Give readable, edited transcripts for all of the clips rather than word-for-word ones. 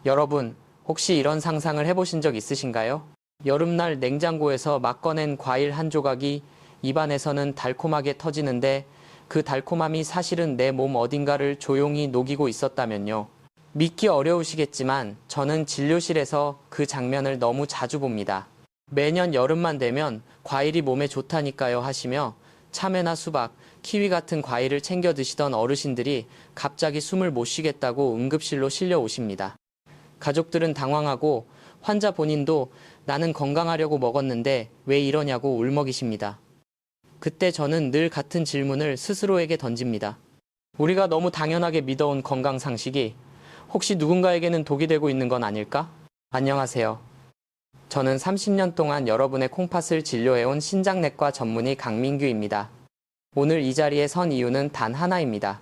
여러분, 혹시 이런 상상을 해보신 적 있으신가요? 여름날 냉장고에서 막 꺼낸 과일 한 조각이 입안에서는 달콤하게 터지는데 그 달콤함이 사실은 내 몸 어딘가를 조용히 녹이고 있었다면요. 믿기 어려우시겠지만 저는 진료실에서 그 장면을 너무 자주 봅니다. 매년 여름만 되면 과일이 몸에 좋다니까요 하시며 참외나 수박, 키위 같은 과일을 챙겨 드시던 어르신들이 갑자기 숨을 못 쉬겠다고 응급실로 실려 오십니다. 가족들은 당황하고 환자 본인도 나는 건강하려고 먹었는데 왜 이러냐고 울먹이십니다. 그때 저는 늘 같은 질문을 스스로에게 던집니다. 우리가 너무 당연하게 믿어온 건강 상식이 혹시 누군가에게는 독이 되고 있는 건 아닐까? 안녕하세요. 저는 30년 동안 여러분의 콩팥을 진료해온 신장내과 전문의 강민규입니다. 오늘 이 자리에 선 이유는 단 하나입니다.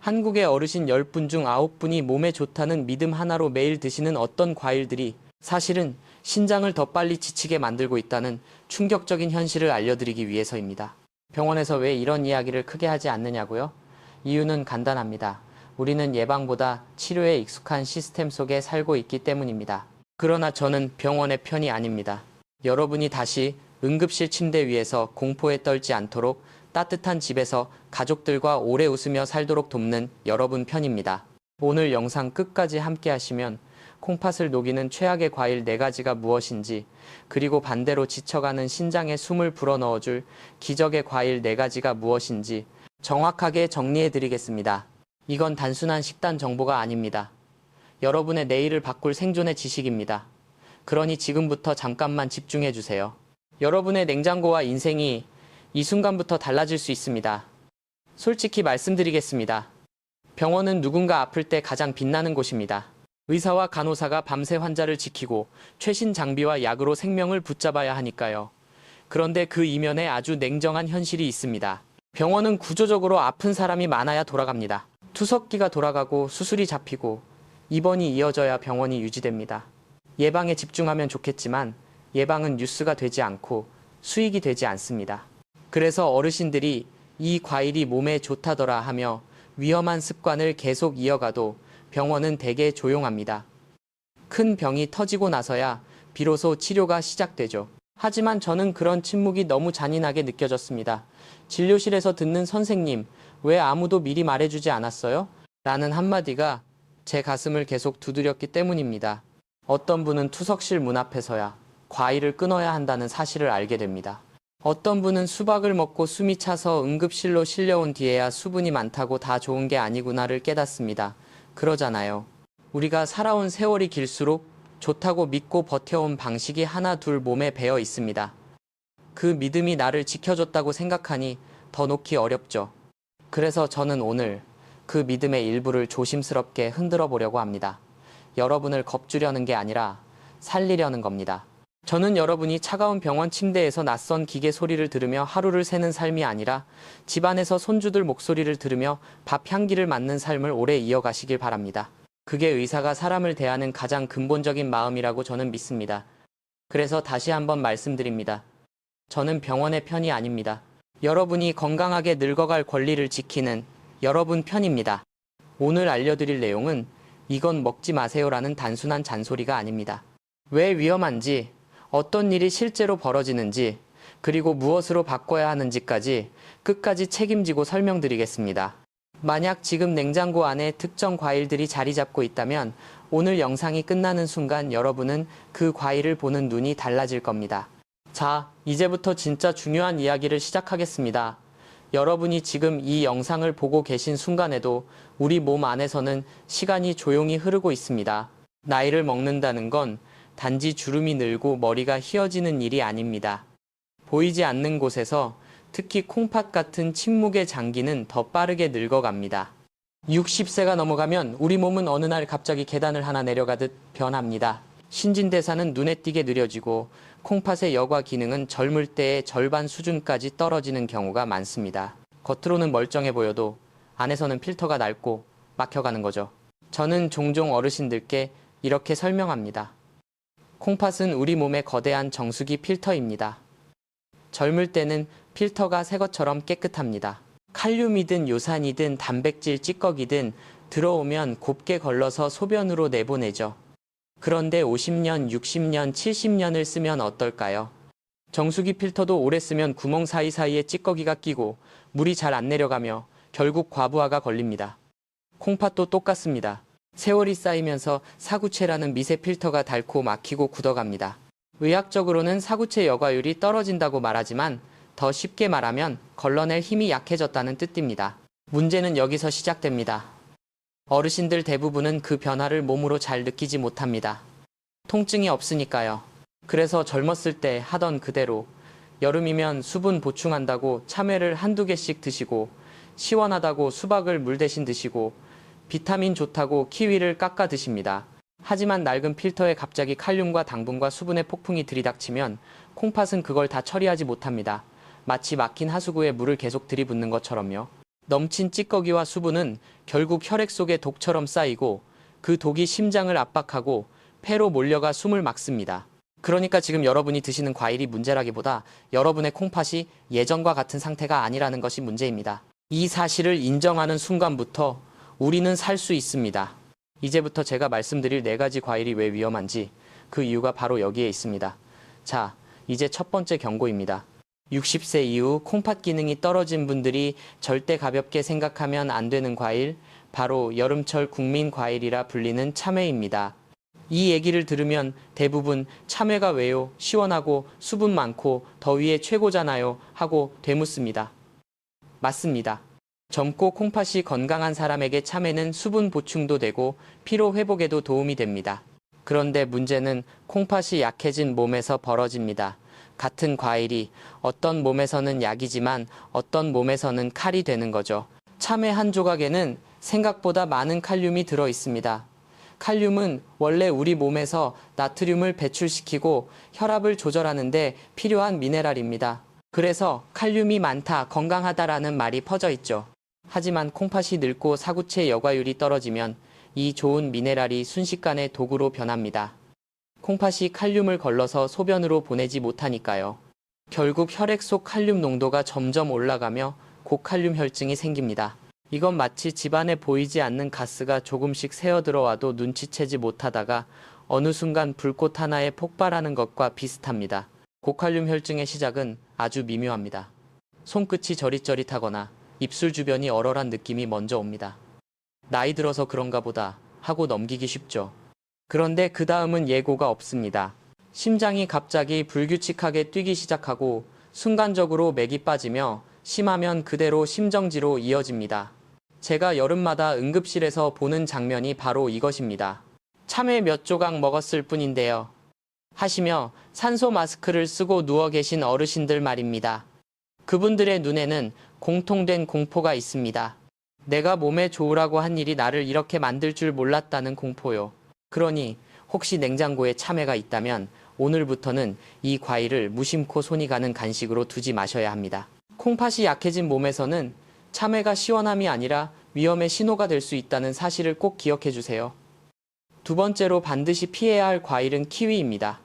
한국의 어르신 10분 중 9분이 몸에 좋다는 믿음 하나로 매일 드시는 어떤 과일들이 사실은 신장을 더 빨리 지치게 만들고 있다는 충격적인 현실을 알려드리기 위해서입니다. 병원에서 왜 이런 이야기를 크게 하지 않느냐고요? 이유는 간단합니다. 우리는 예방보다 치료에 익숙한 시스템 속에 살고 있기 때문입니다. 그러나 저는 병원의 편이 아닙니다. 여러분이 다시 응급실 침대 위에서 공포에 떨지 않도록 따뜻한 집에서 가족들과 오래 웃으며 살도록 돕는 여러분 편입니다. 오늘 영상 끝까지 함께 하시면 콩팥을 녹이는 최악의 과일 4가지가 무엇인지, 그리고 반대로 지쳐가는 신장에 숨을 불어넣어줄 기적의 과일 4가지가 무엇인지 정확하게 정리해 드리겠습니다. 이건 단순한 식단 정보가 아닙니다. 여러분의 내일을 바꿀 생존의 지식입니다. 그러니 지금부터 잠깐만 집중해 주세요. 여러분의 냉장고와 인생이 이 순간부터 달라질 수 있습니다. 솔직히 말씀드리겠습니다. 병원은 누군가 아플 때 가장 빛나는 곳입니다. 의사와 간호사가 밤새 환자를 지키고 최신 장비와 약으로 생명을 붙잡아야 하니까요. 그런데 그 이면에 아주 냉정한 현실이 있습니다. 병원은 구조적으로 아픈 사람이 많아야 돌아갑니다. 투석기가 돌아가고 수술이 잡히고 입원이 이어져야 병원이 유지됩니다. 예방에 집중하면 좋겠지만 예방은 뉴스가 되지 않고 수익이 되지 않습니다. 그래서 어르신들이 이 과일이 몸에 좋다더라 하며 위험한 습관을 계속 이어가도 병원은 대개 조용합니다. 큰 병이 터지고 나서야 비로소 치료가 시작되죠. 하지만 저는 그런 침묵이 너무 잔인하게 느껴졌습니다. 진료실에서 듣는 선생님, 왜 아무도 미리 말해주지 않았어요? 라는 한마디가 제 가슴을 계속 두드렸기 때문입니다. 어떤 분은 투석실 문 앞에서야 과일을 끊어야 한다는 사실을 알게 됩니다. 어떤 분은 수박을 먹고 숨이 차서 응급실로 실려온 뒤에야 수분이 많다고 다 좋은 게 아니구나를 깨닫습니다. 그러잖아요. 우리가 살아온 세월이 길수록 좋다고 믿고 버텨온 방식이 하나 둘 몸에 배어 있습니다. 그 믿음이 나를 지켜줬다고 생각하니 더 놓기 어렵죠. 그래서 저는 오늘 그 믿음의 일부를 조심스럽게 흔들어 보려고 합니다. 여러분을 겁주려는 게 아니라 살리려는 겁니다. 저는 여러분이 차가운 병원 침대에서 낯선 기계 소리를 들으며 하루를 새는 삶이 아니라 집안에서 손주들 목소리를 들으며 밥 향기를 맡는 삶을 오래 이어가시길 바랍니다. 그게 의사가 사람을 대하는 가장 근본적인 마음이라고 저는 믿습니다. 그래서 다시 한번 말씀드립니다. 저는 병원의 편이 아닙니다. 여러분이 건강하게 늙어갈 권리를 지키는 여러분 편입니다. 오늘 알려드릴 내용은 이건 먹지 마세요라는 단순한 잔소리가 아닙니다. 왜 위험한지, 어떤 일이 실제로 벌어지는지, 그리고 무엇으로 바꿔야 하는지까지 끝까지 책임지고 설명드리겠습니다. 만약 지금 냉장고 안에 특정 과일들이 자리 잡고 있다면 오늘 영상이 끝나는 순간 여러분은 그 과일을 보는 눈이 달라질 겁니다. 자, 이제부터 진짜 중요한 이야기를 시작하겠습니다. 여러분이 지금 이 영상을 보고 계신 순간에도 우리 몸 안에서는 시간이 조용히 흐르고 있습니다. 나이를 먹는다는 건 단지 주름이 늘고 머리가 휘어지는 일이 아닙니다. 보이지 않는 곳에서 특히 콩팥 같은 침묵의 장기는 더 빠르게 늙어갑니다. 60세가 넘어가면 우리 몸은 어느 날 갑자기 계단을 하나 내려가듯 변합니다. 신진대사는 눈에 띄게 느려지고 콩팥의 여과 기능은 젊을 때의 절반 수준까지 떨어지는 경우가 많습니다. 겉으로는 멀쩡해 보여도 안에서는 필터가 낡고 막혀가는 거죠. 저는 종종 어르신들께 이렇게 설명합니다. 콩팥은 우리 몸의 거대한 정수기 필터입니다. 젊을 때는 필터가 새 것처럼 깨끗합니다. 칼륨이든 요산이든 단백질 찌꺼기든 들어오면 곱게 걸러서 소변으로 내보내죠. 그런데 50년, 60년, 70년을 쓰면 어떨까요? 정수기 필터도 오래 쓰면 구멍 사이사이에 찌꺼기가 끼고 물이 잘 안 내려가며 결국 과부하가 걸립니다. 콩팥도 똑같습니다. 세월이 쌓이면서 사구체라는 미세 필터가 닳고 막히고 굳어갑니다. 의학적으로는 사구체 여과율이 떨어진다고 말하지만 더 쉽게 말하면 걸러낼 힘이 약해졌다는 뜻입니다. 문제는 여기서 시작됩니다. 어르신들 대부분은 그 변화를 몸으로 잘 느끼지 못합니다. 통증이 없으니까요. 그래서 젊었을 때 하던 그대로 여름이면 수분 보충한다고 참외를 한두 개씩 드시고 시원하다고 수박을 물 대신 드시고 비타민 좋다고 키위를 깎아 드십니다. 하지만 낡은 필터에 갑자기 칼륨과 당분과 수분의 폭풍이 들이닥치면 콩팥은 그걸 다 처리하지 못합니다. 마치 막힌 하수구에 물을 계속 들이붓는 것처럼요. 넘친 찌꺼기와 수분은 결국 혈액 속에 독처럼 쌓이고 그 독이 심장을 압박하고 폐로 몰려가 숨을 막습니다. 그러니까 지금 여러분이 드시는 과일이 문제라기보다 여러분의 콩팥이 예전과 같은 상태가 아니라는 것이 문제입니다. 이 사실을 인정하는 순간부터 우리는 살 수 있습니다. 이제부터 제가 말씀드릴 4가지 과일이 왜 위험한지 그 이유가 바로 여기에 있습니다. 자, 이제 첫 번째 경고입니다. 60세 이후 콩팥 기능이 떨어진 분들이 절대 가볍게 생각하면 안 되는 과일, 바로 여름철 국민 과일이라 불리는 참외입니다. 이 얘기를 들으면 대부분 참외가 왜요? 시원하고 수분 많고 더위에 최고잖아요 하고 되묻습니다. 맞습니다. 젊고 콩팥이 건강한 사람에게 참외는 수분 보충도 되고 피로 회복에도 도움이 됩니다. 그런데 문제는 콩팥이 약해진 몸에서 벌어집니다. 같은 과일이 어떤 몸에서는 약이지만 어떤 몸에서는 칼이 되는 거죠. 참외 한 조각에는 생각보다 많은 칼륨이 들어 있습니다. 칼륨은 원래 우리 몸에서 나트륨을 배출시키고 혈압을 조절하는데 필요한 미네랄입니다. 그래서 칼륨이 많다, 건강하다라는 말이 퍼져 있죠. 하지만 콩팥이 늙고 사구체 여과율이 떨어지면 이 좋은 미네랄이 순식간에 독으로 변합니다. 콩팥이 칼륨을 걸러서 소변으로 보내지 못하니까요. 결국 혈액 속 칼륨 농도가 점점 올라가며 고칼륨 혈증이 생깁니다. 이건 마치 집안에 보이지 않는 가스가 조금씩 새어 들어와도 눈치채지 못하다가 어느 순간 불꽃 하나에 폭발하는 것과 비슷합니다. 고칼륨 혈증의 시작은 아주 미묘합니다. 손끝이 저릿저릿하거나 입술 주변이 얼얼한 느낌이 먼저 옵니다. 나이 들어서 그런가 보다 하고 넘기기 쉽죠. 그런데 그 다음은 예고가 없습니다. 심장이 갑자기 불규칙하게 뛰기 시작하고 순간적으로 맥이 빠지며 심하면 그대로 심정지로 이어집니다. 제가 여름마다 응급실에서 보는 장면이 바로 이것입니다. 참외 몇 조각 먹었을 뿐인데요. 하시며 산소 마스크를 쓰고 누워 계신 어르신들 말입니다. 그분들의 눈에는 공통된 공포가 있습니다. 내가 몸에 좋으라고 한 일이 나를 이렇게 만들 줄 몰랐다는 공포요. 그러니 혹시 냉장고에 참외가 있다면 오늘부터는 이 과일을 무심코 손이 가는 간식으로 두지 마셔야 합니다. 콩팥이 약해진 몸에서는 참외가 시원함이 아니라 위험의 신호가 될 수 있다는 사실을 꼭 기억해 주세요. 두 번째로 반드시 피해야 할 과일은 키위입니다.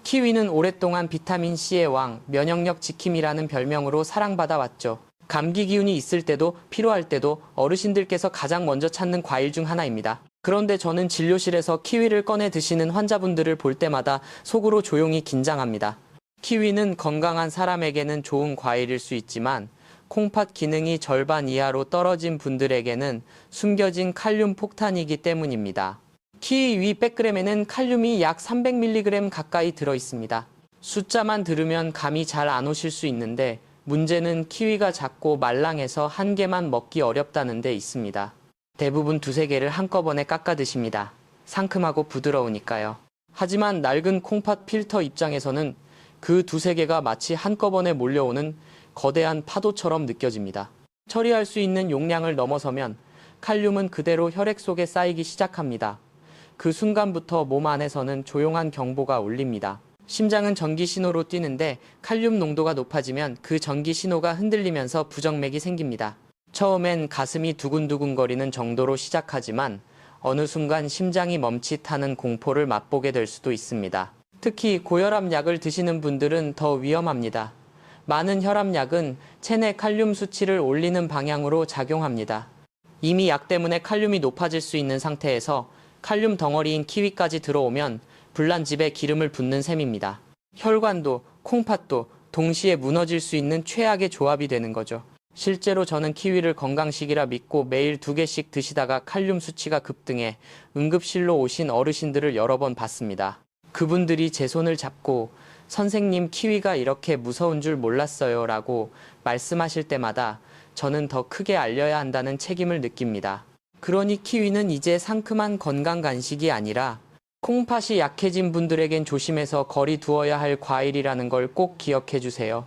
키위는 오랫동안 비타민C의 왕, 면역력 지킴이라는 별명으로 사랑받아 왔죠. 감기 기운이 있을 때도 필요할 때도 어르신들께서 가장 먼저 찾는 과일 중 하나입니다. 그런데 저는 진료실에서 키위를 꺼내 드시는 환자분들을 볼 때마다 속으로 조용히 긴장합니다. 키위는 건강한 사람에게는 좋은 과일일 수 있지만 콩팥 기능이 절반 이하로 떨어진 분들에게는 숨겨진 칼륨 폭탄이기 때문입니다. 키위 100g에는 칼륨이 약 300mg 가까이 들어 있습니다. 숫자만 들으면 감이 잘 안 오실 수 있는데 문제는 키위가 작고 말랑해서 한 개만 먹기 어렵다는 데 있습니다. 대부분 2-3개를 한꺼번에 깎아 드십니다. 상큼하고 부드러우니까요. 하지만 낡은 콩팥 필터 입장에서는 그 2-3개가 마치 한꺼번에 몰려오는 거대한 파도처럼 느껴집니다. 처리할 수 있는 용량을 넘어서면 칼륨은 그대로 혈액 속에 쌓이기 시작합니다. 그 순간부터 몸 안에서는 조용한 경보가 울립니다. 심장은 전기 신호로 뛰는데 칼륨 농도가 높아지면 그 전기 신호가 흔들리면서 부정맥이 생깁니다. 처음엔 가슴이 두근두근거리는 정도로 시작하지만 어느 순간 심장이 멈칫하는 공포를 맛보게 될 수도 있습니다. 특히 고혈압 약을 드시는 분들은 더 위험합니다. 많은 혈압약은 체내 칼륨 수치를 올리는 방향으로 작용합니다. 이미 약 때문에 칼륨이 높아질 수 있는 상태에서 칼륨 덩어리인 키위까지 들어오면 불난 집에 기름을 붓는 셈입니다. 혈관도 콩팥도 동시에 무너질 수 있는 최악의 조합이 되는 거죠. 실제로 저는 키위를 건강식이라 믿고 매일 2개씩 드시다가 칼륨 수치가 급등해 응급실로 오신 어르신들을 여러 번 봤습니다. 그분들이 제 손을 잡고 선생님 키위가 이렇게 무서운 줄 몰랐어요 라고 말씀하실 때마다 저는 더 크게 알려야 한다는 책임을 느낍니다. 그러니 키위는 이제 상큼한 건강 간식이 아니라 콩팥이 약해진 분들에겐 조심해서 거리 두어야 할 과일이라는 걸 꼭 기억해 주세요.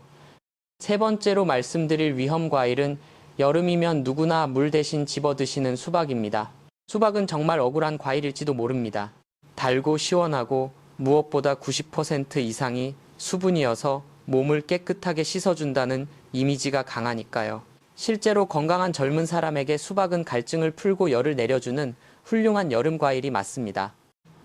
세 번째로 말씀드릴 위험 과일은 여름이면 누구나 물 대신 집어 드시는 수박입니다. 수박은 정말 억울한 과일일지도 모릅니다. 달고 시원하고 무엇보다 90% 이상이 수분이어서 몸을 깨끗하게 씻어준다는 이미지가 강하니까요. 실제로 건강한 젊은 사람에게 수박은 갈증을 풀고 열을 내려주는 훌륭한 여름 과일이 맞습니다.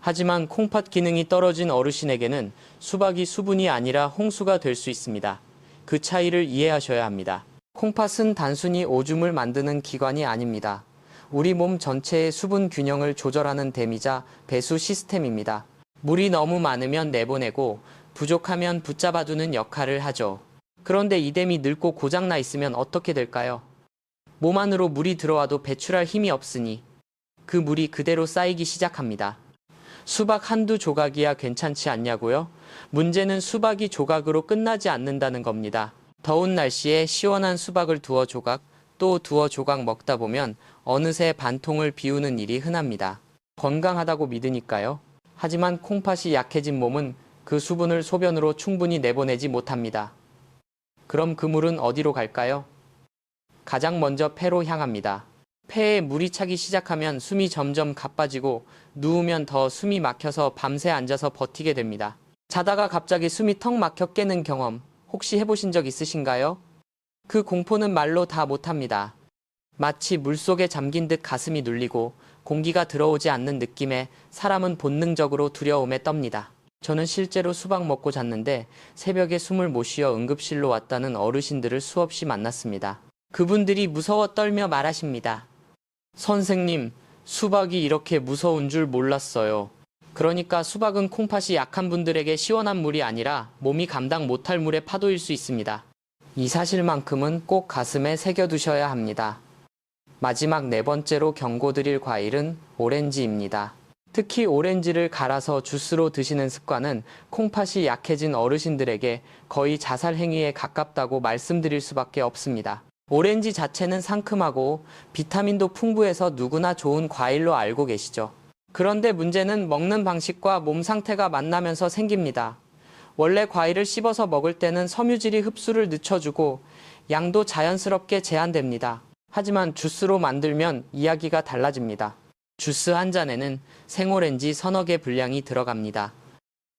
하지만 콩팥 기능이 떨어진 어르신에게는 수박이 수분이 아니라 홍수가 될 수 있습니다. 그 차이를 이해하셔야 합니다. 콩팥은 단순히 오줌을 만드는 기관이 아닙니다. 우리 몸 전체의 수분 균형을 조절하는 댐이자 배수 시스템입니다. 물이 너무 많으면 내보내고 부족하면 붙잡아두는 역할을 하죠. 그런데 이 댐이 늙고 고장나 있으면 어떻게 될까요? 몸 안으로 물이 들어와도 배출할 힘이 없으니 그 물이 그대로 쌓이기 시작합니다. 수박 한두 조각이야 괜찮지 않냐고요? 문제는 수박이 조각으로 끝나지 않는다는 겁니다. 더운 날씨에 시원한 수박을 두어 조각, 또 두어 조각 먹다 보면 어느새 반통을 비우는 일이 흔합니다. 건강하다고 믿으니까요. 하지만 콩팥이 약해진 몸은 그 수분을 소변으로 충분히 내보내지 못합니다. 그럼 그 물은 어디로 갈까요? 가장 먼저 폐로 향합니다. 폐에 물이 차기 시작하면 숨이 점점 가빠지고 누우면 더 숨이 막혀서 밤새 앉아서 버티게 됩니다. 자다가 갑자기 숨이 턱 막혀 깨는 경험 혹시 해보신 적 있으신가요? 그 공포는 말로 다 못합니다. 마치 물속에 잠긴 듯 가슴이 눌리고 공기가 들어오지 않는 느낌에 사람은 본능적으로 두려움에 떱니다. 저는 실제로 수박 먹고 잤는데 새벽에 숨을 못 쉬어 응급실로 왔다는 어르신들을 수없이 만났습니다. 그분들이 무서워 떨며 말하십니다. 선생님, 수박이 이렇게 무서운 줄 몰랐어요. 그러니까 수박은 콩팥이 약한 분들에게 시원한 물이 아니라 몸이 감당 못할 물의 파도일 수 있습니다. 이 사실만큼은 꼭 가슴에 새겨두셔야 합니다. 마지막 네 번째로 경고드릴 과일은 오렌지입니다. 특히 오렌지를 갈아서 주스로 드시는 습관은 콩팥이 약해진 어르신들에게 거의 자살 행위에 가깝다고 말씀드릴 수밖에 없습니다. 오렌지 자체는 상큼하고 비타민도 풍부해서 누구나 좋은 과일로 알고 계시죠. 그런데 문제는 먹는 방식과 몸 상태가 만나면서 생깁니다. 원래 과일을 씹어서 먹을 때는 섬유질이 흡수를 늦춰주고 양도 자연스럽게 제한됩니다. 하지만 주스로 만들면 이야기가 달라집니다. 주스 한 잔에는 생오렌지 서너 개 분량이 들어갑니다.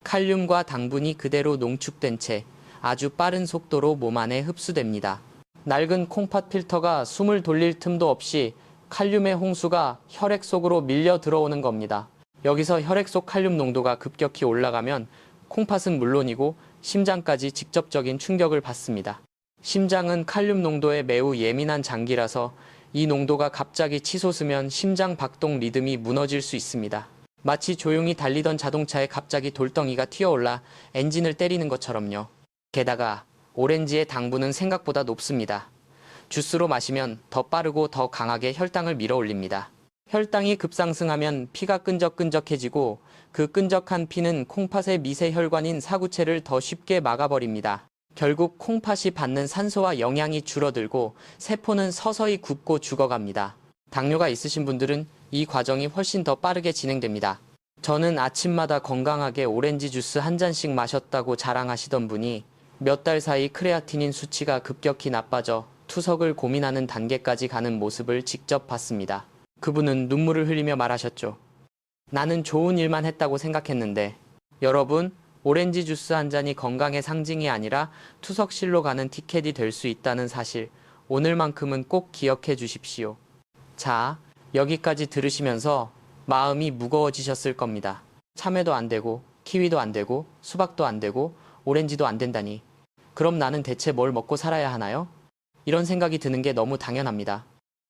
칼륨과 당분이 그대로 농축된 채 아주 빠른 속도로 몸 안에 흡수됩니다. 낡은 콩팥 필터가 숨을 돌릴 틈도 없이 칼륨의 홍수가 혈액 속으로 밀려 들어오는 겁니다. 여기서 혈액 속 칼륨 농도가 급격히 올라가면 콩팥은 물론이고 심장까지 직접적인 충격을 받습니다. 심장은 칼륨 농도에 매우 예민한 장기라서 이 농도가 갑자기 치솟으면 심장 박동 리듬이 무너질 수 있습니다. 마치 조용히 달리던 자동차에 갑자기 돌덩이가 튀어올라 엔진을 때리는 것처럼요. 게다가 오렌지의 당분은 생각보다 높습니다. 주스로 마시면 더 빠르고 더 강하게 혈당을 밀어올립니다. 혈당이 급상승하면 피가 끈적끈적해지고 그 끈적한 피는 콩팥의 미세 혈관인 사구체를 더 쉽게 막아버립니다. 결국 콩팥이 받는 산소와 영양이 줄어들고 세포는 서서히 굽고 죽어갑니다. 당뇨가 있으신 분들은 이 과정이 훨씬 더 빠르게 진행됩니다. 저는 아침마다 건강하게 오렌지 주스 한 잔씩 마셨다고 자랑하시던 분이 몇 달 사이 크레아티닌 수치가 급격히 나빠져 투석을 고민하는 단계까지 가는 모습을 직접 봤습니다. 그분은 눈물을 흘리며 말하셨죠. 나는 좋은 일만 했다고 생각했는데 여러분, 오렌지 주스 한 잔이 건강의 상징이 아니라 투석실로 가는 티켓이 될 수 있다는 사실, 오늘만큼은 꼭 기억해 주십시오. 자, 여기까지 들으시면서 마음이 무거워지셨을 겁니다. 참외도 안 되고, 키위도 안 되고, 수박도 안 되고, 오렌지도 안 된다니. 그럼 나는 대체 뭘 먹고 살아야 하나요? 이런 생각이 드는 게 너무 당연합니다.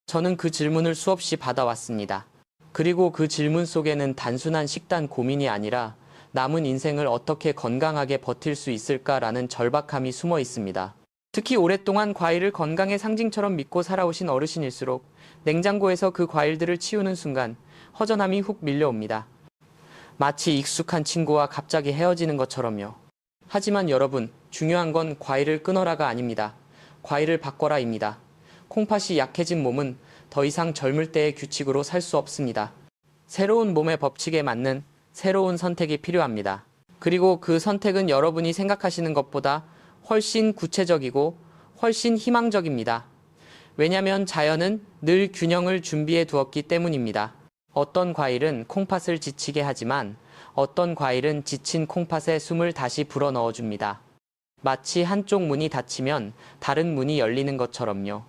저는 그 질문을 수없이 받아왔습니다. 그리고 그 질문 속에는 단순한 식단 고민이 아니라 남은 인생을 어떻게 건강하게 버틸 수 있을까라는 절박함이 숨어 있습니다. 특히 오랫동안 과일을 건강의 상징처럼 믿고 살아오신 어르신일수록 냉장고에서 그 과일들을 치우는 순간 허전함이 훅 밀려옵니다. 마치 익숙한 친구와 갑자기 헤어지는 것처럼요. 하지만 여러분, 중요한 건 과일을 끊어라가 아닙니다. 과일을 바꿔라입니다. 콩팥이 약해진 몸은 더 이상 젊을 때의 규칙으로 살 수 없습니다. 새로운 몸의 법칙에 맞는 새로운 선택이 필요합니다. 그리고 그 선택은 여러분이 생각하시는 것보다 훨씬 구체적이고 훨씬 희망적입니다. 왜냐하면 자연은 늘 균형을 준비해 두었기 때문입니다. 어떤 과일은 콩팥을 지치게 하지만 어떤 과일은 지친 콩팥에 숨을 다시 불어넣어 줍니다. 마치 한쪽 문이 닫히면 다른 문이 열리는 것처럼요.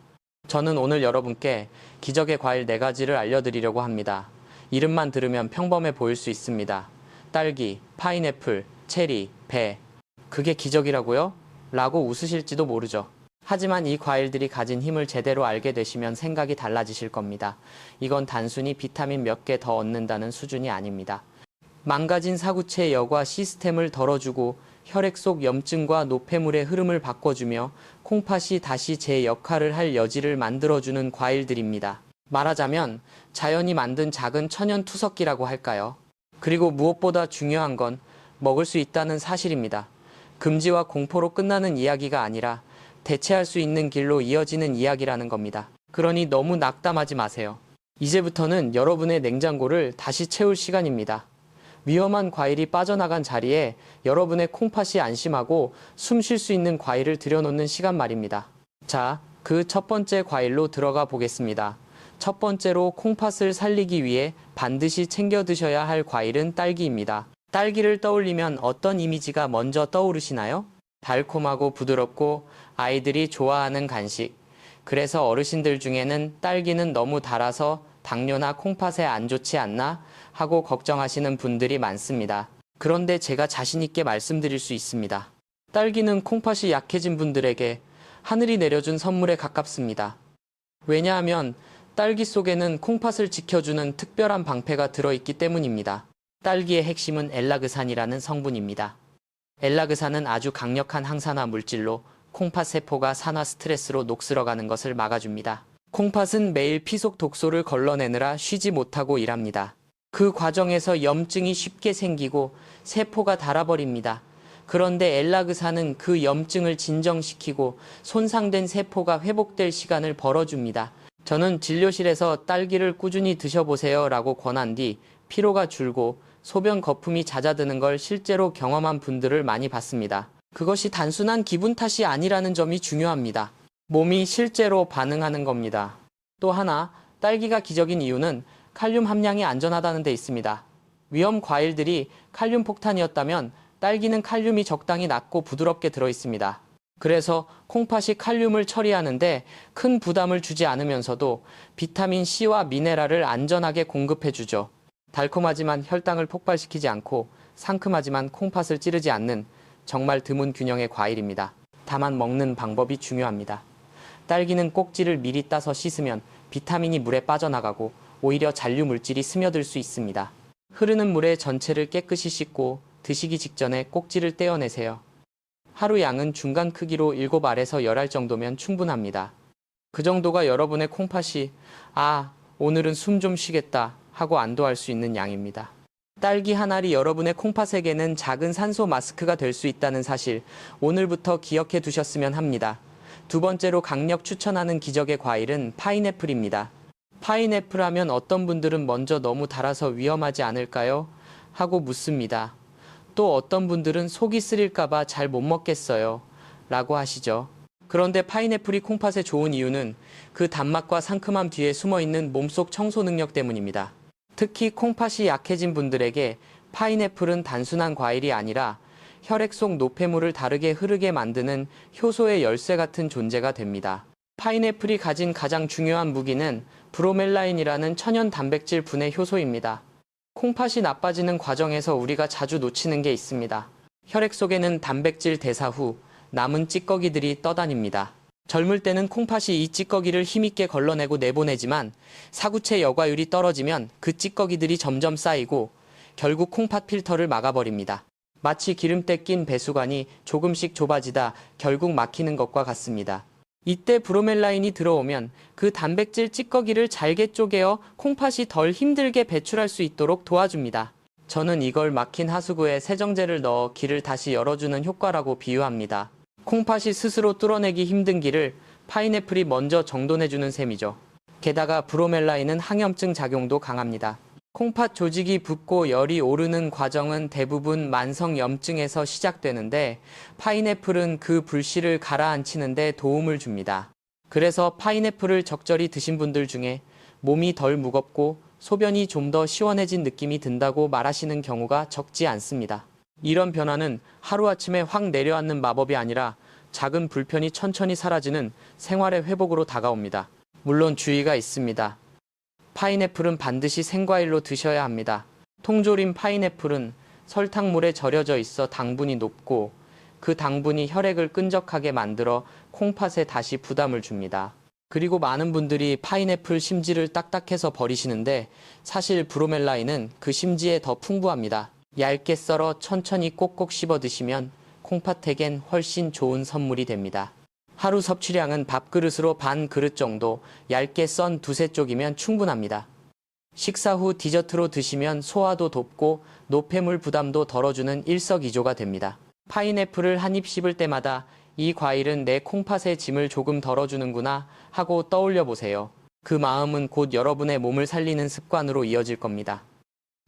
저는 오늘 여러분께 기적의 과일 4가지를 알려드리려고 합니다. 이름만 들으면 평범해 보일 수 있습니다. 딸기, 파인애플, 체리, 배. 그게 기적이라고요? 라고 웃으실지도 모르죠. 하지만 이 과일들이 가진 힘을 제대로 알게 되시면 생각이 달라지실 겁니다. 이건 단순히 비타민 몇 개 더 얻는다는 수준이 아닙니다. 망가진 사구체의 여과 시스템을 덜어주고 혈액 속 염증과 노폐물의 흐름을 바꿔주며 콩팥이 다시 제 역할을 할 여지를 만들어주는 과일들입니다. 말하자면 자연이 만든 작은 천연 투석기라고 할까요? 그리고 무엇보다 중요한 건 먹을 수 있다는 사실입니다. 금지와 공포로 끝나는 이야기가 아니라 대체할 수 있는 길로 이어지는 이야기라는 겁니다. 그러니 너무 낙담하지 마세요. 이제부터는 여러분의 냉장고를 다시 채울 시간입니다. 위험한 과일이 빠져나간 자리에 여러분의 콩팥이 안심하고 숨 쉴 수 있는 과일을 들여놓는 시간 말입니다. 자, 그 첫 번째 과일로 들어가 보겠습니다. 첫 번째로 콩팥을 살리기 위해 반드시 챙겨 드셔야 할 과일은 딸기입니다. 딸기를 떠올리면 어떤 이미지가 먼저 떠오르시나요? 달콤하고 부드럽고 아이들이 좋아하는 간식. 그래서 어르신들 중에는 딸기는 너무 달아서 당뇨나 콩팥에 안 좋지 않나 하고 걱정하시는 분들이 많습니다. 그런데 제가 자신 있게 말씀드릴 수 있습니다. 딸기는 콩팥이 약해진 분들에게 하늘이 내려준 선물에 가깝습니다. 왜냐하면 딸기 속에는 콩팥을 지켜주는 특별한 방패가 들어있기 때문입니다. 딸기의 핵심은 엘라그산이라는 성분입니다. 엘라그산은 아주 강력한 항산화 물질로 콩팥 세포가 산화 스트레스로 녹슬어가는 것을 막아줍니다. 콩팥은 매일 피속 독소를 걸러내느라 쉬지 못하고 일합니다. 그 과정에서 염증이 쉽게 생기고 세포가 닳아버립니다. 그런데 엘라그산은 그 염증을 진정시키고 손상된 세포가 회복될 시간을 벌어줍니다. 저는 진료실에서 딸기를 꾸준히 드셔보세요 라고 권한 뒤 피로가 줄고 소변 거품이 잦아드는 걸 실제로 경험한 분들을 많이 봤습니다. 그것이 단순한 기분 탓이 아니라는 점이 중요합니다. 몸이 실제로 반응하는 겁니다. 또 하나, 딸기가 기적인 이유는 칼륨 함량이 안전하다는 데 있습니다. 위험 과일들이 칼륨 폭탄이었다면 딸기는 칼륨이 적당히 낮고 부드럽게 들어있습니다. 그래서 콩팥이 칼륨을 처리하는데 큰 부담을 주지 않으면서도 비타민 C와 미네랄을 안전하게 공급해주죠. 달콤하지만 혈당을 폭발시키지 않고 상큼하지만 콩팥을 찌르지 않는 정말 드문 균형의 과일입니다. 다만 먹는 방법이 중요합니다. 딸기는 꼭지를 미리 따서 씻으면 비타민이 물에 빠져나가고 오히려 잔류 물질이 스며들 수 있습니다. 흐르는 물에 전체를 깨끗이 씻고 드시기 직전에 꼭지를 떼어내세요. 하루 양은 중간 크기로 7알에서 10알 정도면 충분합니다. 그 정도가 여러분의 콩팥이 오늘은 숨 좀 쉬겠다 하고 안도할 수 있는 양입니다. 딸기 한 알이 여러분의 콩팥에게는 작은 산소 마스크가 될 수 있다는 사실 오늘부터 기억해 두셨으면 합니다. 두 번째로 강력 추천하는 기적의 과일은 파인애플입니다. 파인애플 하면 어떤 분들은 먼저 너무 달아서 위험하지 않을까요? 하고 묻습니다. 또 어떤 분들은 속이 쓰릴까봐 잘 못 먹겠어요 라고 하시죠. 그런데 파인애플이 콩팥에 좋은 이유는 그 단맛과 상큼함 뒤에 숨어있는 몸속 청소 능력 때문입니다. 특히 콩팥이 약해진 분들에게 파인애플은 단순한 과일이 아니라 혈액 속 노폐물을 다르게 흐르게 만드는 효소의 열쇠 같은 존재가 됩니다. 파인애플이 가진 가장 중요한 무기는 브로멜라인이라는 천연 단백질 분해 효소입니다. 콩팥이 나빠지는 과정에서 우리가 자주 놓치는 게 있습니다. 혈액 속에는 단백질 대사 후 남은 찌꺼기들이 떠다닙니다. 젊을 때는 콩팥이 이 찌꺼기를 힘있게 걸러내고 내보내지만 사구체 여과율이 떨어지면 그 찌꺼기들이 점점 쌓이고 결국 콩팥 필터를 막아버립니다. 마치 기름때 낀 배수관이 조금씩 좁아지다 결국 막히는 것과 같습니다. 이때 브로멜라인이 들어오면 그 단백질 찌꺼기를 잘게 쪼개어 콩팥이 덜 힘들게 배출할 수 있도록 도와줍니다. 저는 이걸 막힌 하수구에 세정제를 넣어 길을 다시 열어주는 효과라고 비유합니다. 콩팥이 스스로 뚫어내기 힘든 길을 파인애플이 먼저 정돈해주는 셈이죠. 게다가 브로멜라인은 항염증 작용도 강합니다. 콩팥 조직이 붓고 열이 오르는 과정은 대부분 만성염증에서 시작되는데 파인애플은 그 불씨를 가라앉히는 데 도움을 줍니다. 그래서 파인애플을 적절히 드신 분들 중에 몸이 덜 무겁고 소변이 좀 더 시원해진 느낌이 든다고 말하시는 경우가 적지 않습니다. 이런 변화는 하루아침에 확 내려앉는 마법이 아니라 작은 불편이 천천히 사라지는 생활의 회복으로 다가옵니다. 물론 주의가 있습니다. 파인애플은 반드시 생과일로 드셔야 합니다. 통조림 파인애플은 설탕물에 절여져 있어 당분이 높고 그 당분이 혈액을 끈적하게 만들어 콩팥에 다시 부담을 줍니다. 그리고 많은 분들이 파인애플 심지를 딱딱해서 버리시는데 사실 브로멜라인은 그 심지에 더 풍부합니다. 얇게 썰어 천천히 꼭꼭 씹어 드시면 콩팥에겐 훨씬 좋은 선물이 됩니다. 하루 섭취량은 밥그릇으로 반 그릇 정도 얇게 썬 두세 쪽이면 충분합니다. 식사 후 디저트로 드시면 소화도 돕고 노폐물 부담도 덜어주는 일석이조가 됩니다. 파인애플을 한 입 씹을 때마다 이 과일은 내 콩팥의 짐을 조금 덜어주는구나 하고 떠올려 보세요. 그 마음은 곧 여러분의 몸을 살리는 습관으로 이어질 겁니다.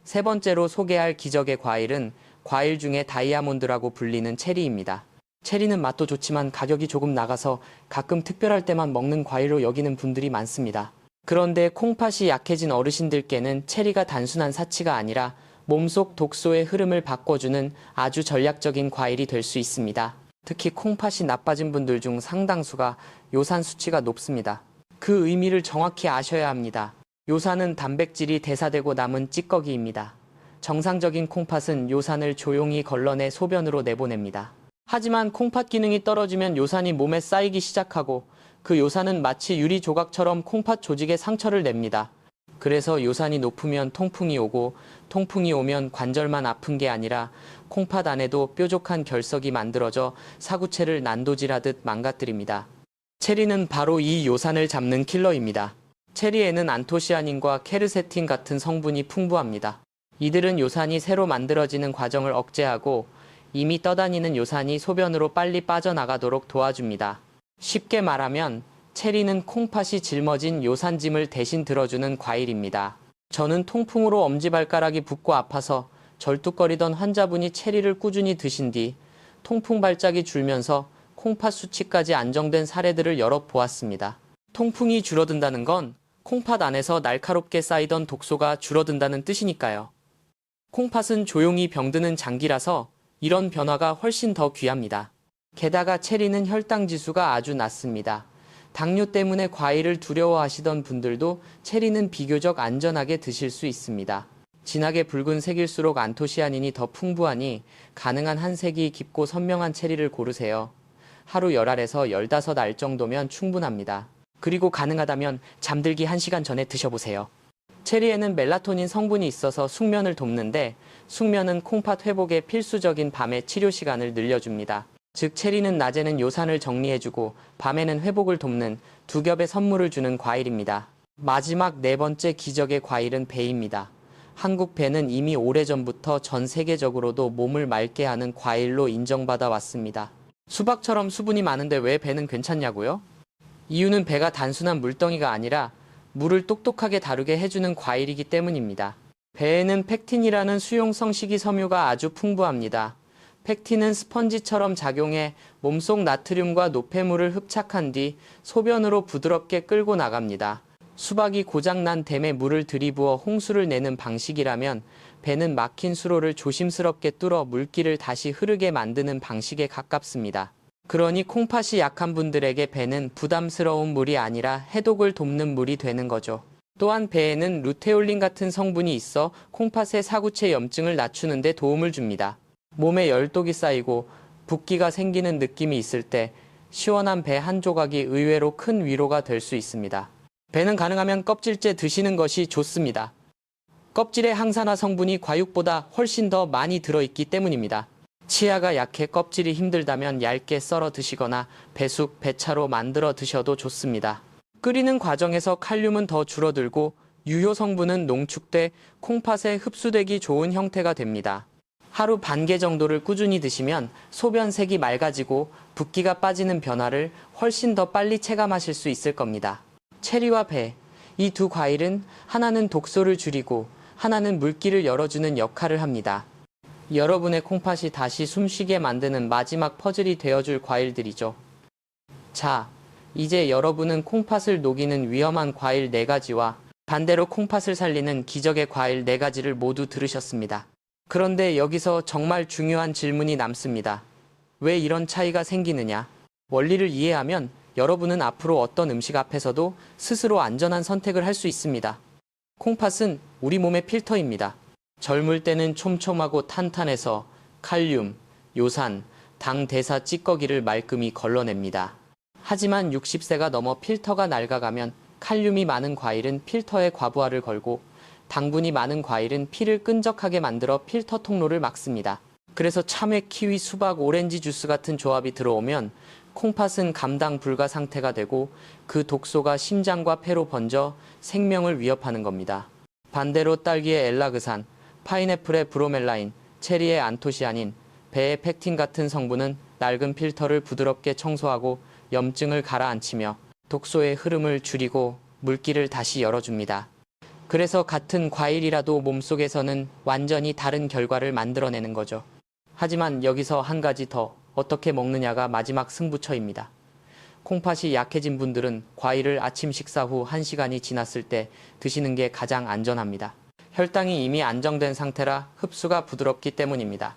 세 번째로 소개할 기적의 과일은 과일 중에 다이아몬드라고 불리는 체리입니다. 체리는 맛도 좋지만 가격이 조금 나가서 가끔 특별할 때만 먹는 과일로 여기는 분들이 많습니다. 그런데 콩팥이 약해진 어르신들께는 체리가 단순한 사치가 아니라 몸속 독소의 흐름을 바꿔주는 아주 전략적인 과일이 될 수 있습니다. 특히 콩팥이 나빠진 분들 중 상당수가 요산 수치가 높습니다. 그 의미를 정확히 아셔야 합니다. 요산은 단백질이 대사되고 남은 찌꺼기입니다. 정상적인 콩팥은 요산을 조용히 걸러내 소변으로 내보냅니다. 하지만 콩팥 기능이 떨어지면 요산이 몸에 쌓이기 시작하고 그 요산은 마치 유리 조각처럼 콩팥 조직에 상처를 냅니다. 그래서 요산이 높으면 통풍이 오고 통풍이 오면 관절만 아픈 게 아니라 콩팥 안에도 뾰족한 결석이 만들어져 사구체를 난도질하듯 망가뜨립니다. 체리는 바로 이 요산을 잡는 킬러입니다. 체리에는 안토시아닌과 케르세틴 같은 성분이 풍부합니다. 이들은 요산이 새로 만들어지는 과정을 억제하고 이미 떠다니는 요산이 소변으로 빨리 빠져나가도록 도와줍니다. 쉽게 말하면 체리는 콩팥이 짊어진 요산짐을 대신 들어주는 과일입니다. 저는 통풍으로 엄지발가락이 붓고 아파서 절뚝거리던 환자분이 체리를 꾸준히 드신 뒤 통풍 발작이 줄면서 콩팥 수치까지 안정된 사례들을 여러 보았습니다. 통풍이 줄어든다는 건 콩팥 안에서 날카롭게 쌓이던 독소가 줄어든다는 뜻이니까요. 콩팥은 조용히 병드는 장기라서 이런 변화가 훨씬 더 귀합니다. 게다가 체리는 혈당 지수가 아주 낮습니다. 당뇨 때문에 과일을 두려워하시던 분들도 체리는 비교적 안전하게 드실 수 있습니다. 진하게 붉은색일수록 안토시아닌이 더 풍부하니 가능한 한 색이 깊고 선명한 체리를 고르세요. 하루 10알에서 15알 정도면 충분합니다. 그리고 가능하다면 잠들기 1시간 전에 드셔보세요. 체리에는 멜라토닌 성분이 있어서 숙면을 돕는데 숙면은 콩팥 회복에 필수적인 밤의 치료 시간을 늘려줍니다. 즉 체리는 낮에는 요산을 정리해주고 밤에는 회복을 돕는 두 겹의 선물을 주는 과일입니다. 마지막 네 번째 기적의 과일은 배입니다. 한국 배는 이미 오래전부터 전 세계적으로도 몸을 맑게 하는 과일로 인정받아 왔습니다. 수박처럼 수분이 많은데 왜 배는 괜찮냐고요? 이유는 배가 단순한 물덩이가 아니라 물을 똑똑하게 다루게 해주는 과일이기 때문입니다. 배에는 펙틴이라는 수용성 식이섬유가 아주 풍부합니다. 펙틴은 스펀지처럼 작용해 몸속 나트륨과 노폐물을 흡착한 뒤 소변으로 부드럽게 끌고 나갑니다. 수박이 고장난 댐에 물을 들이부어 홍수를 내는 방식이라면 배는 막힌 수로를 조심스럽게 뚫어 물기를 다시 흐르게 만드는 방식에 가깝습니다. 그러니 콩팥이 약한 분들에게 배는 부담스러운 물이 아니라 해독을 돕는 물이 되는 거죠. 또한 배에는 루테올린 같은 성분이 있어 콩팥의 사구체 염증을 낮추는 데 도움을 줍니다. 몸에 열독이 쌓이고 붓기가 생기는 느낌이 있을 때 시원한 배 한 조각이 의외로 큰 위로가 될 수 있습니다. 배는 가능하면 껍질째 드시는 것이 좋습니다. 껍질에 항산화 성분이 과육보다 훨씬 더 많이 들어있기 때문입니다. 치아가 약해 껍질이 힘들다면 얇게 썰어 드시거나 배숙, 배차로 만들어 드셔도 좋습니다. 끓이는 과정에서 칼륨은 더 줄어들고 유효 성분은 농축돼 콩팥에 흡수되기 좋은 형태가 됩니다. 하루 반 개 정도를 꾸준히 드시면 소변색이 맑아지고 붓기가 빠지는 변화를 훨씬 더 빨리 체감하실 수 있을 겁니다. 체리와 배, 이 두 과일은 하나는 독소를 줄이고 하나는 물기를 열어주는 역할을 합니다. 여러분의 콩팥이 다시 숨쉬게 만드는 마지막 퍼즐이 되어줄 과일들이죠. 자, 이제 여러분은 콩팥을 녹이는 위험한 과일 4가지와 반대로 콩팥을 살리는 기적의 과일 4가지를 모두 들으셨습니다. 그런데 여기서 정말 중요한 질문이 남습니다. 왜 이런 차이가 생기느냐? 원리를 이해하면 여러분은 앞으로 어떤 음식 앞에서도 스스로 안전한 선택을 할 수 있습니다. 콩팥은 우리 몸의 필터입니다. 젊을 때는 촘촘하고 탄탄해서 칼륨, 요산, 당 대사 찌꺼기를 말끔히 걸러냅니다. 하지만 60세가 넘어 필터가 낡아가면 칼륨이 많은 과일은 필터에 과부하를 걸고 당분이 많은 과일은 피를 끈적하게 만들어 필터 통로를 막습니다. 그래서 참외, 키위, 수박, 오렌지 주스 같은 조합이 들어오면 콩팥은 감당 불가 상태가 되고 그 독소가 심장과 폐로 번져 생명을 위협하는 겁니다. 반대로 딸기의 엘라그산, 파인애플의 브로멜라인, 체리의 안토시아닌, 배의 펙틴 같은 성분은 낡은 필터를 부드럽게 청소하고 염증을 가라앉히며 독소의 흐름을 줄이고 물기를 다시 열어줍니다. 그래서 같은 과일이라도 몸속에서는 완전히 다른 결과를 만들어내는 거죠. 하지만 여기서 한 가지 더, 어떻게 먹느냐가 마지막 승부처입니다. 콩팥이 약해진 분들은 과일을 아침 식사 후 1시간이 지났을 때 드시는 게 가장 안전합니다. 혈당이 이미 안정된 상태라 흡수가 부드럽기 때문입니다.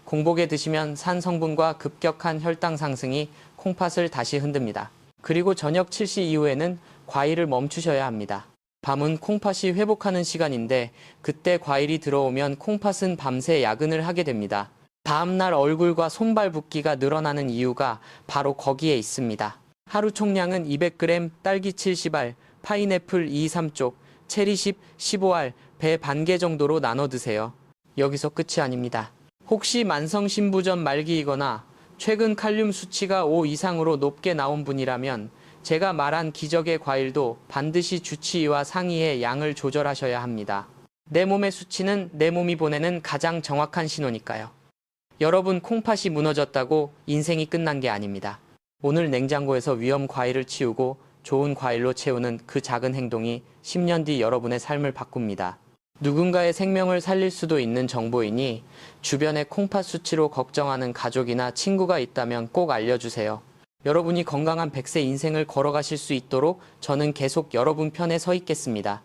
공복에 드시면 산 성분과 급격한 혈당 상승이 콩팥을 다시 흔듭니다. 그리고 저녁 7시 이후에는 과일을 멈추셔야 합니다. 밤은 콩팥이 회복하는 시간인데 그때 과일이 들어오면 콩팥은 밤새 야근을 하게 됩니다. 다음날 얼굴과 손발 붓기가 늘어나는 이유가 바로 거기에 있습니다. 하루 총량은 200g, 딸기 70알, 파인애플 2, 3쪽, 체리 10, 15알, 배 반 개 정도로 나눠 드세요. 여기서 끝이 아닙니다. 혹시 만성신부전 말기이거나 최근 칼륨 수치가 5 이상으로 높게 나온 분이라면 제가 말한 기적의 과일도 반드시 주치의와 상의해 양을 조절하셔야 합니다. 내 몸의 수치는 내 몸이 보내는 가장 정확한 신호니까요. 여러분, 콩팥이 무너졌다고 인생이 끝난 게 아닙니다. 오늘 냉장고에서 위험 과일을 치우고 좋은 과일로 채우는 그 작은 행동이 10년 뒤 여러분의 삶을 바꿉니다. 누군가의 생명을 살릴 수도 있는 정보이니 주변에 콩팥 수치로 걱정하는 가족이나 친구가 있다면 꼭 알려주세요. 여러분이 건강한 100세 인생을 걸어가실 수 있도록 저는 계속 여러분 편에 서 있겠습니다.